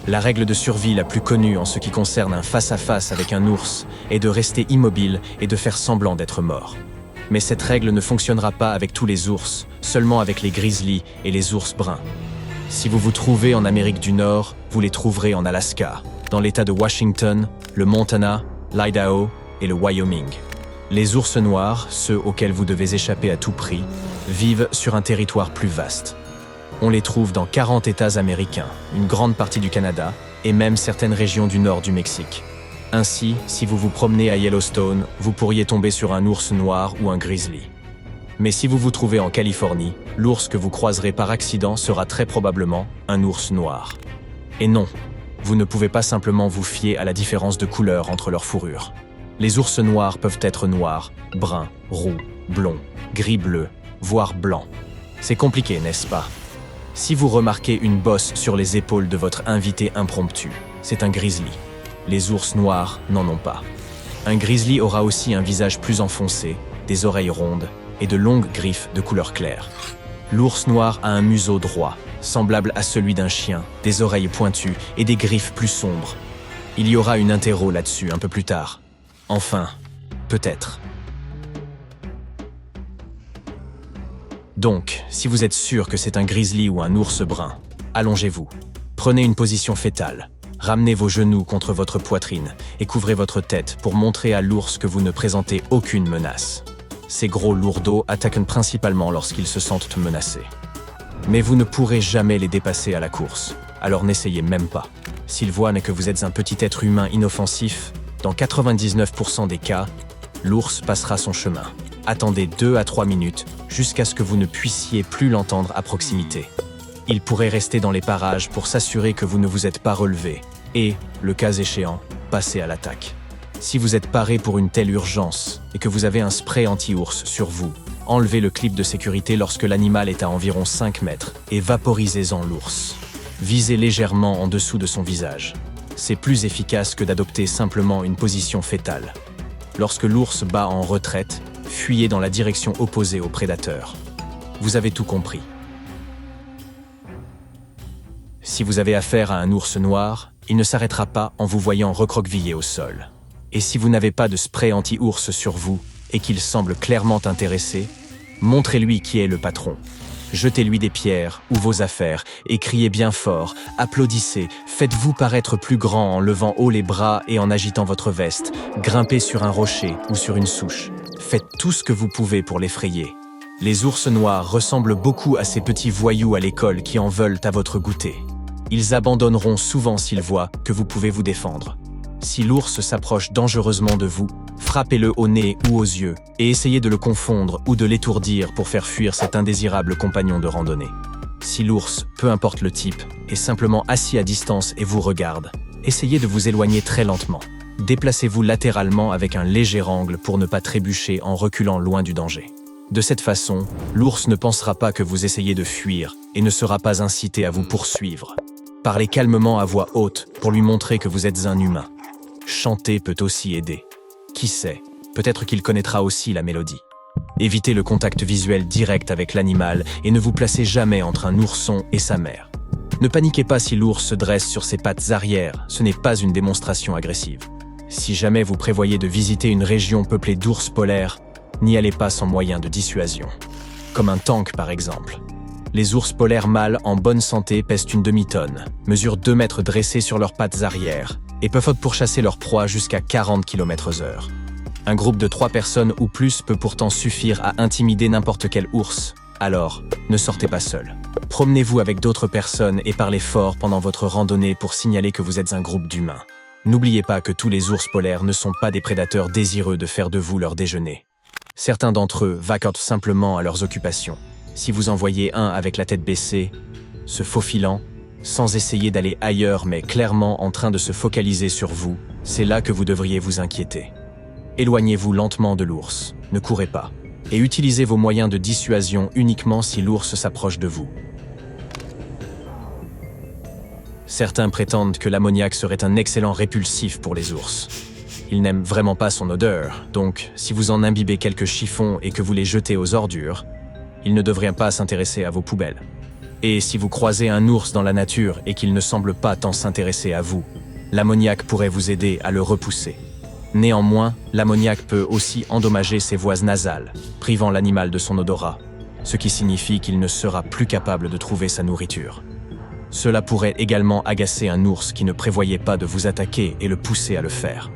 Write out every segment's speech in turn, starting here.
La règle de survie la plus connue en ce qui concerne un face-à-face avec un ours est de rester immobile et de faire semblant d'être mort. Mais cette règle ne fonctionnera pas avec tous les ours, seulement avec les grizzlies et les ours bruns. Si vous vous trouvez en Amérique du Nord, vous les trouverez en Alaska, dans l'État de Washington, le Montana, l'Idaho et le Wyoming. Les ours noirs, ceux auxquels vous devez échapper à tout prix, vivent sur un territoire plus vaste. On les trouve dans 40 États américains, une grande partie du Canada et même certaines régions du nord du Mexique. Ainsi, si vous vous promenez à Yellowstone, vous pourriez tomber sur un ours noir ou un grizzly. Mais si vous vous trouvez en Californie, l'ours que vous croiserez par accident sera très probablement un ours noir. Et non, vous ne pouvez pas simplement vous fier à la différence de couleur entre leurs fourrures. Les ours noirs peuvent être noirs, bruns, roux, blonds, gris-bleu, voire blancs. C'est compliqué, n'est-ce pas? Si vous remarquez une bosse sur les épaules de votre invité impromptu, c'est un grizzly. Les ours noirs n'en ont pas. Un grizzly aura aussi un visage plus enfoncé, des oreilles rondes et de longues griffes de couleur claire. L'ours noir a un museau droit, semblable à celui d'un chien, des oreilles pointues et des griffes plus sombres. Il y aura une interro là-dessus un peu plus tard. Enfin, peut-être. Donc, si vous êtes sûr que c'est un grizzly ou un ours brun, allongez-vous. Prenez une position fétale. Ramenez vos genoux contre votre poitrine et couvrez votre tête pour montrer à l'ours que vous ne présentez aucune menace. Ces gros lourdeaux attaquent principalement lorsqu'ils se sentent menacés. Mais vous ne pourrez jamais les dépasser à la course, alors n'essayez même pas. S'ils voient que vous êtes un petit être humain inoffensif, dans 99% des cas, l'ours passera son chemin. Attendez 2 à 3 minutes jusqu'à ce que vous ne puissiez plus l'entendre à proximité. Il pourrait rester dans les parages pour s'assurer que vous ne vous êtes pas relevé et, le cas échéant, passer à l'attaque. Si vous êtes paré pour une telle urgence et que vous avez un spray anti-ours sur vous, enlevez le clip de sécurité lorsque l'animal est à environ 5 mètres et vaporisez-en l'ours. Visez légèrement en dessous de son visage. C'est plus efficace que d'adopter simplement une position fétale. Lorsque l'ours bat en retraite, fuyez dans la direction opposée au prédateur. Vous avez tout compris. Si vous avez affaire à un ours noir, il ne s'arrêtera pas en vous voyant recroquevillé au sol. Et si vous n'avez pas de spray anti-ours sur vous et qu'il semble clairement intéressé, montrez-lui qui est le patron. Jetez-lui des pierres ou vos affaires et criez bien fort, applaudissez, faites-vous paraître plus grand en levant haut les bras et en agitant votre veste, grimpez sur un rocher ou sur une souche. Faites tout ce que vous pouvez pour l'effrayer. Les ours noirs ressemblent beaucoup à ces petits voyous à l'école qui en veulent à votre goûter. Ils abandonneront souvent s'ils voient que vous pouvez vous défendre. Si l'ours s'approche dangereusement de vous, frappez-le au nez ou aux yeux et essayez de le confondre ou de l'étourdir pour faire fuir cet indésirable compagnon de randonnée. Si l'ours, peu importe le type, est simplement assis à distance et vous regarde, essayez de vous éloigner très lentement. Déplacez-vous latéralement avec un léger angle pour ne pas trébucher en reculant loin du danger. De cette façon, l'ours ne pensera pas que vous essayez de fuir et ne sera pas incité à vous poursuivre. Parlez calmement à voix haute pour lui montrer que vous êtes un humain. Chanter peut aussi aider. Qui sait, peut-être qu'il connaîtra aussi la mélodie. Évitez le contact visuel direct avec l'animal et ne vous placez jamais entre un ourson et sa mère. Ne paniquez pas si l'ours se dresse sur ses pattes arrière, ce n'est pas une démonstration agressive. Si jamais vous prévoyez de visiter une région peuplée d'ours polaires, n'y allez pas sans moyen de dissuasion. Comme un tank par exemple. Les ours polaires mâles en bonne santé pèsent une demi-tonne, mesurent 2 mètres dressés sur leurs pattes arrière et peuvent pourchasser leur proie jusqu'à 40 km/h. Un groupe de 3 personnes ou plus peut pourtant suffire à intimider n'importe quel ours. Alors, ne sortez pas seul. Promenez-vous avec d'autres personnes et parlez fort pendant votre randonnée pour signaler que vous êtes un groupe d'humains. N'oubliez pas que tous les ours polaires ne sont pas des prédateurs désireux de faire de vous leur déjeuner. Certains d'entre eux vaquent simplement à leurs occupations. Si vous en voyez un avec la tête baissée, se faufilant, sans essayer d'aller ailleurs mais clairement en train de se focaliser sur vous, c'est là que vous devriez vous inquiéter. Éloignez-vous lentement de l'ours, ne courez pas, et utilisez vos moyens de dissuasion uniquement si l'ours s'approche de vous. Certains prétendent que l'ammoniac serait un excellent répulsif pour les ours. Ils n'aiment vraiment pas son odeur, donc si vous en imbibez quelques chiffons et que vous les jetez aux ordures, ils ne devraient pas s'intéresser à vos poubelles. Et si vous croisez un ours dans la nature et qu'il ne semble pas tant s'intéresser à vous, l'ammoniac pourrait vous aider à le repousser. Néanmoins, l'ammoniac peut aussi endommager ses voies nasales, privant l'animal de son odorat, ce qui signifie qu'il ne sera plus capable de trouver sa nourriture. Cela pourrait également agacer un ours qui ne prévoyait pas de vous attaquer et le pousser à le faire.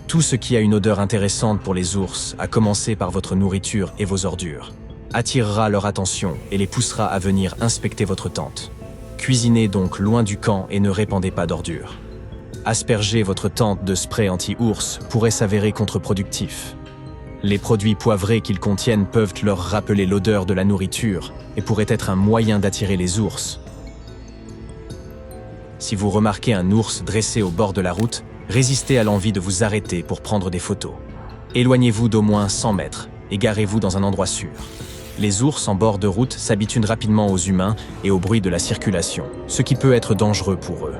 Tout ce qui a une odeur intéressante pour les ours, à commencer par votre nourriture et vos ordures, attirera leur attention et les poussera à venir inspecter votre tente. Cuisinez donc loin du camp et ne répandez pas d'ordures. Asperger votre tente de spray anti-ours pourrait s'avérer contre-productif. Les produits poivrés qu'ils contiennent peuvent leur rappeler l'odeur de la nourriture et pourraient être un moyen d'attirer les ours. Si vous remarquez un ours dressé au bord de la route, résistez à l'envie de vous arrêter pour prendre des photos. Éloignez-vous d'au moins 100 mètres et garez-vous dans un endroit sûr. Les ours en bord de route s'habituent rapidement aux humains et au bruit de la circulation, ce qui peut être dangereux pour eux.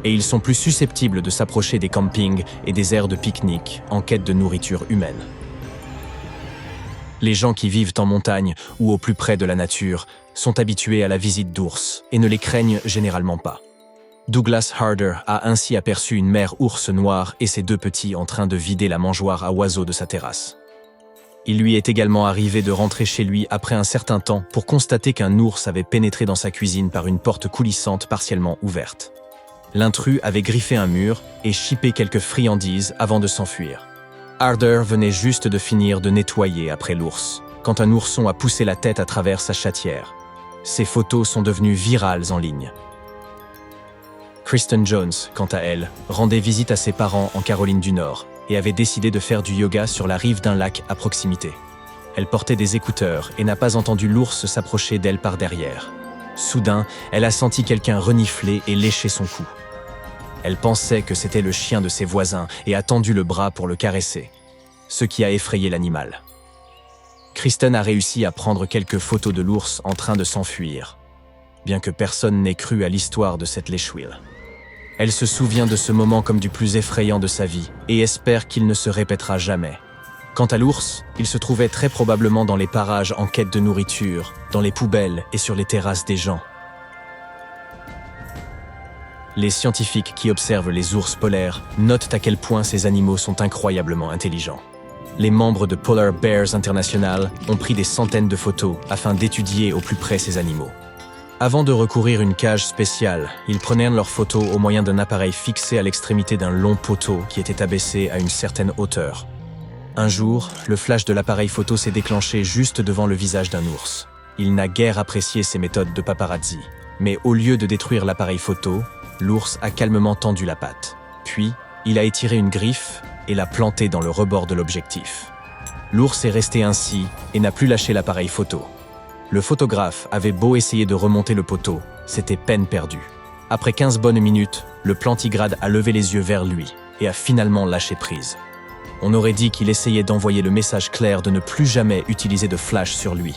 Et ils sont plus susceptibles de s'approcher des campings et des aires de pique-nique en quête de nourriture humaine. Les gens qui vivent en montagne ou au plus près de la nature sont habitués à la visite d'ours et ne les craignent généralement pas. Douglas Harder a ainsi aperçu une mère ours noire et ses 2 petits en train de vider la mangeoire à oiseaux de sa terrasse. Il lui est également arrivé de rentrer chez lui après un certain temps pour constater qu'un ours avait pénétré dans sa cuisine par une porte coulissante partiellement ouverte. L'intrus avait griffé un mur et chippé quelques friandises avant de s'enfuir. Harder venait juste de finir de nettoyer après l'ours, quand un ourson a poussé la tête à travers sa chatière. Ces photos sont devenues virales en ligne. Kristen Jones, quant à elle, rendait visite à ses parents en Caroline du Nord et avait décidé de faire du yoga sur la rive d'un lac à proximité. Elle portait des écouteurs et n'a pas entendu l'ours s'approcher d'elle par derrière. Soudain, elle a senti quelqu'un renifler et lécher son cou. Elle pensait que c'était le chien de ses voisins et a tendu le bras pour le caresser, ce qui a effrayé l'animal. Kristen a réussi à prendre quelques photos de l'ours en train de s'enfuir, bien que personne n'ait cru à l'histoire de cette léchouille. Elle se souvient de ce moment comme du plus effrayant de sa vie et espère qu'il ne se répétera jamais. Quant à l'ours, il se trouvait très probablement dans les parages en quête de nourriture, dans les poubelles et sur les terrasses des gens. Les scientifiques qui observent les ours polaires notent à quel point ces animaux sont incroyablement intelligents. Les membres de Polar Bears International ont pris des centaines de photos afin d'étudier au plus près ces animaux. Avant de recourir à une cage spéciale, ils prenaient leurs photos au moyen d'un appareil fixé à l'extrémité d'un long poteau qui était abaissé à une certaine hauteur. Un jour, le flash de l'appareil photo s'est déclenché juste devant le visage d'un ours. Il n'a guère apprécié ces méthodes de paparazzi, mais au lieu de détruire l'appareil photo, l'ours a calmement tendu la patte. Puis, il a étiré une griffe et l'a plantée dans le rebord de l'objectif. L'ours est resté ainsi et n'a plus lâché l'appareil photo. Le photographe avait beau essayer de remonter le poteau, c'était peine perdue. Après 15 bonnes minutes, le plantigrade a levé les yeux vers lui et a finalement lâché prise. On aurait dit qu'il essayait d'envoyer le message clair de ne plus jamais utiliser de flash sur lui.